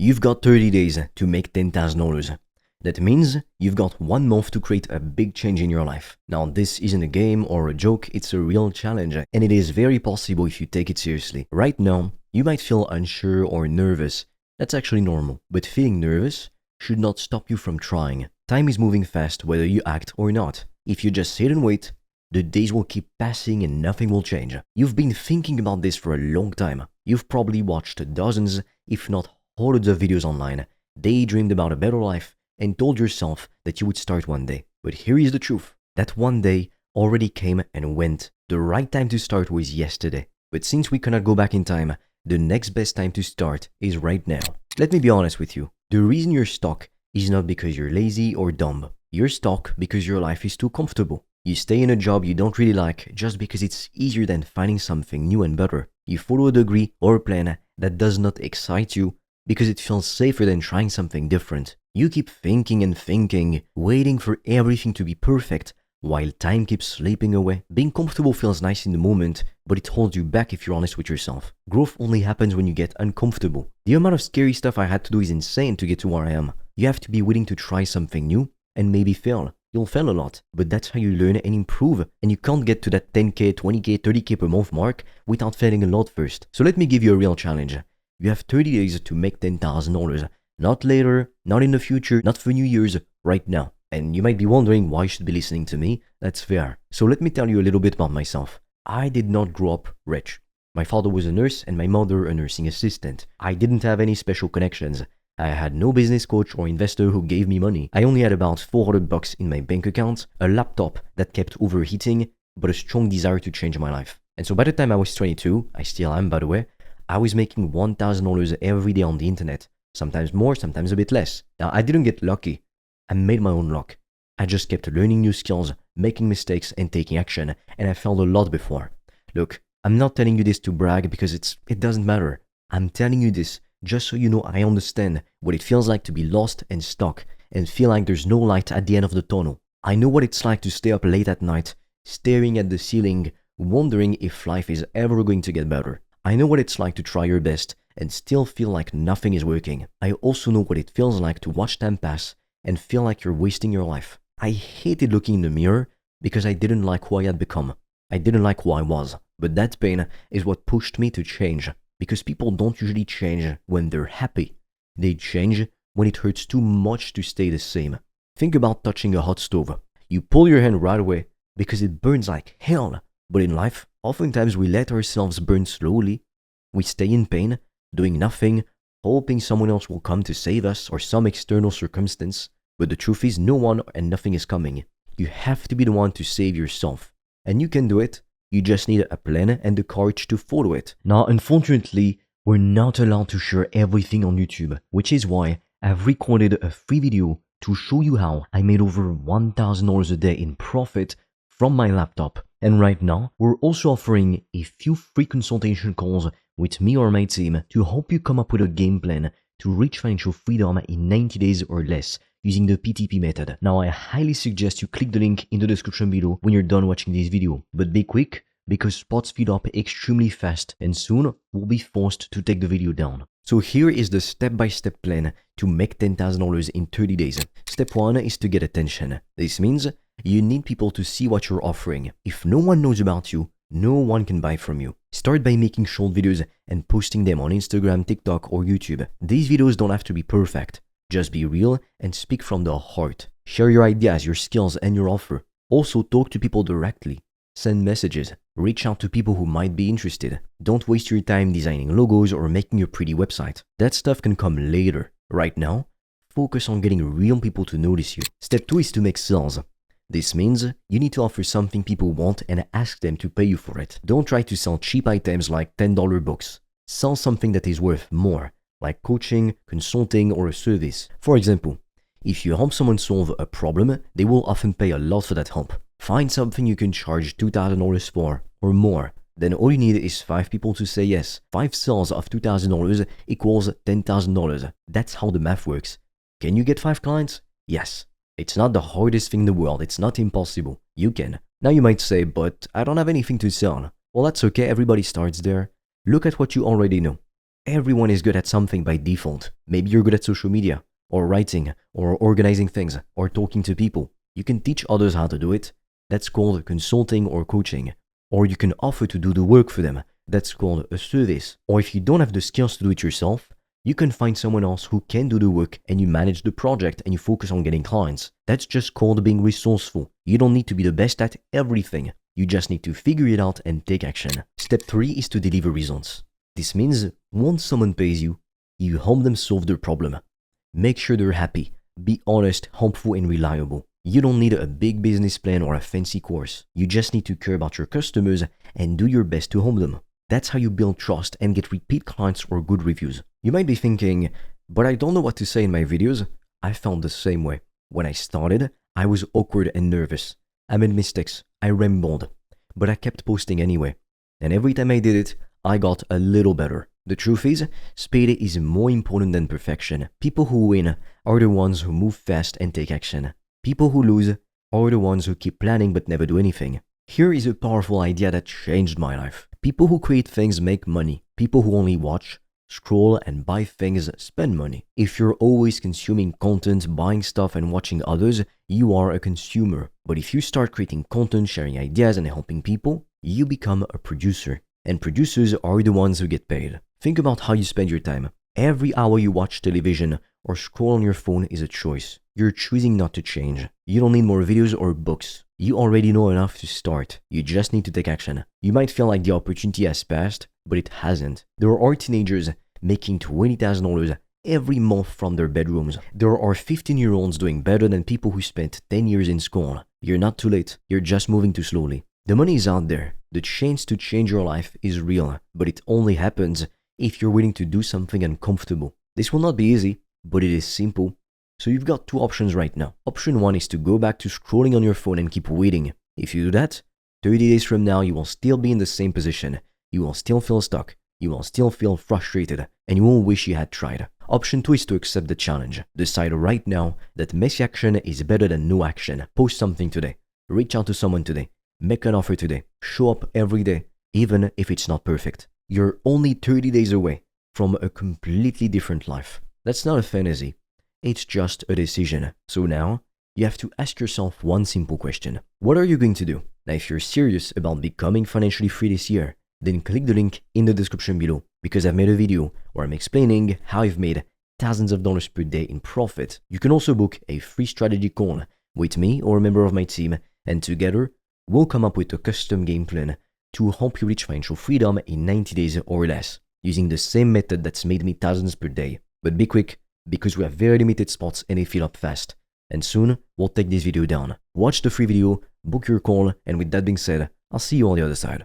You've got 30 days to make $10,000. That means you've got 1 month to create a big change in your life. Now, this isn't a game or a joke, it's a real challenge, and it is very possible if you take it seriously. Right now, you might feel unsure or nervous. That's actually normal, but feeling nervous should not stop you from trying. Time is moving fast whether you act or not. If you just sit and wait, the days will keep passing and nothing will change. You've been thinking about this for a long time. You've probably watched dozens, if not hundreds of videos online, daydreamed about a better life, and told yourself that you would start one day. But here is the truth. That one day already came and went. The right time to start was yesterday. But since we cannot go back in time, the next best time to start is right now. Let me be honest with you. The reason you're stuck is not because you're lazy or dumb. You're stuck because your life is too comfortable. You stay in a job you don't really like just because it's easier than finding something new and better. You follow a degree or a plan that does not excite you because it feels safer than trying something different. You keep thinking and thinking, waiting for everything to be perfect while time keeps slipping away. Being comfortable feels nice in the moment, but it holds you back if you're honest with yourself. Growth only happens when you get uncomfortable. The amount of scary stuff I had to do is insane to get to where I am. You have to be willing to try something new and maybe fail. You'll fail a lot, but that's how you learn and improve, and you can't get to that 10k, 20k, 30k per month mark without failing a lot first. So let me give you a real challenge. You have 30 days to make $10,000. Not later, not in the future, not for New Year's, right now. And you might be wondering why you should be listening to me. That's fair. So let me tell you a little bit about myself. I did not grow up rich. My father was a nurse and my mother a nursing assistant. I didn't have any special connections. I had no business coach or investor who gave me money. I only had about $400 in my bank account, a laptop that kept overheating, but a strong desire to change my life. And so by the time I was 22, I still am by the way, I was making $1,000 every day on the internet. Sometimes more, sometimes a bit less. Now, I didn't get lucky. I made my own luck. I just kept learning new skills, making mistakes, and taking action, and I failed a lot before. Look, I'm not telling you this to brag because it doesn't matter. I'm telling you this just so you know I understand what it feels like to be lost and stuck and feel like there's no light at the end of the tunnel. I know what it's like to stay up late at night, staring at the ceiling, wondering if life is ever going to get better. I know what it's like to try your best and still feel like nothing is working. I also know what it feels like to watch time pass and feel like you're wasting your life. I hated looking in the mirror because I didn't like who I had become. I didn't like who I was. But that pain is what pushed me to change. Because people don't usually change when they're happy. They change when it hurts too much to stay the same. Think about touching a hot stove. You pull your hand right away because it burns like hell. But in life, oftentimes we let ourselves burn slowly. We stay in pain, doing nothing, hoping someone else will come to save us or some external circumstance. But the truth is no one and nothing is coming. You have to be the one to save yourself. And you can do it. You just need a plan and the courage to follow it. Now, unfortunately, we're not allowed to share everything on YouTube, which is why I've recorded a free video to show you how I made over $1,000 a day in profit from my laptop. And right now, we're also offering a few free consultation calls with me or my team to help you come up with a game plan to reach financial freedom in 90 days or less using the PTP method. Now, I highly suggest you click the link in the description below when you're done watching this video. But be quick, because spots speed up extremely fast and soon we'll be forced to take the video down. So here is the step-by-step plan to make $10,000 in 30 days. Step 1 is to get attention. This means you need people to see what you're offering. If no one knows about you, no one can buy from you. Start by making short videos and posting them on Instagram, TikTok, or YouTube. These videos don't have to be perfect. Just be real and speak from the heart. Share your ideas, your skills, and your offer. Also, talk to people directly. Send messages. Reach out to people who might be interested. Don't waste your time designing logos or making a pretty website. That stuff can come later. Right now, focus on getting real people to notice you. Step 2 is to make sales. This means you need to offer something people want and ask them to pay you for it. Don't try to sell cheap items like $10 books. Sell something that is worth more, like coaching, consulting, or a service. For example, if you help someone solve a problem, they will often pay a lot for that help. Find something you can charge $2,000 for or more. Then all you need is 5 people to say yes. 5 sales of $2,000 equals $10,000. That's how the math works. Can you get 5 clients? Yes. It's not the hardest thing in the world. It's not impossible. You can. Now you might say, but I don't have anything to sell. Well, that's okay. Everybody starts there. Look at what you already know. Everyone is good at something by default. Maybe you're good at social media, or writing, or organizing things, or talking to people. You can teach others how to do it. That's called consulting or coaching. Or you can offer to do the work for them. That's called a service. Or if you don't have the skills to do it yourself, you can find someone else who can do the work and you manage the project and you focus on getting clients. That's just called being resourceful. You don't need to be the best at everything. You just need to figure it out and take action. Step 3 is to deliver results. This means once someone pays you, you help them solve their problem. Make sure they're happy. Be honest, helpful, and reliable. You don't need a big business plan or a fancy course. You just need to care about your customers and do your best to help them. That's how you build trust and get repeat clients or good reviews. You might be thinking, but I don't know what to say in my videos. I found the same way. When I started, I was awkward and nervous. I made mistakes. I rambled. But I kept posting anyway. And every time I did it, I got a little better. The truth is, speed is more important than perfection. People who win are the ones who move fast and take action. People who lose are the ones who keep planning but never do anything. Here is a powerful idea that changed my life. People who create things make money. People who only watch, scroll, and buy things spend money. If you're always consuming content, buying stuff, and watching others, you are a consumer. But if you start creating content, sharing ideas, and helping people, you become a producer. And producers are the ones who get paid. Think about how you spend your time. Every hour you watch television or scroll on your phone is a choice. You're choosing not to change. You don't need more videos or books. You already know enough to start. You just need to take action. You might feel like the opportunity has passed, but it hasn't. There are teenagers making $20,000 every month from their bedrooms. There are 15-year-olds doing better than people who spent 10 years in school. You're not too late. You're just moving too slowly. The money is out there. The chance to change your life is real, but it only happens if you're willing to do something uncomfortable. This will not be easy, but it is simple. So you've got two options right now. Option 1 is to go back to scrolling on your phone and keep waiting. If you do that, 30 days from now, you will still be in the same position. You will still feel stuck. You will still feel frustrated, and you will wish you had tried. Option 2 is to accept the challenge. Decide right now that messy action is better than no action. Post something today. Reach out to someone today. Make an offer today. Show up every day, even if it's not perfect. You're only 30 days away from a completely different life. That's not a fantasy. It's just a decision. So now, you have to ask yourself one simple question. What are you going to do? Now, if you're serious about becoming financially free this year, then click the link in the description below, because I've made a video where I'm explaining how I've made thousands of dollars per day in profit. You can also book a free strategy call with me or a member of my team, and together, we'll come up with a custom game plan to help you reach financial freedom in 90 days or less, using the same method that's made me thousands per day. But be quick, because we have very limited spots and they fill up fast. And soon, we'll take this video down. Watch the free video, book your call, and with that being said, I'll see you on the other side.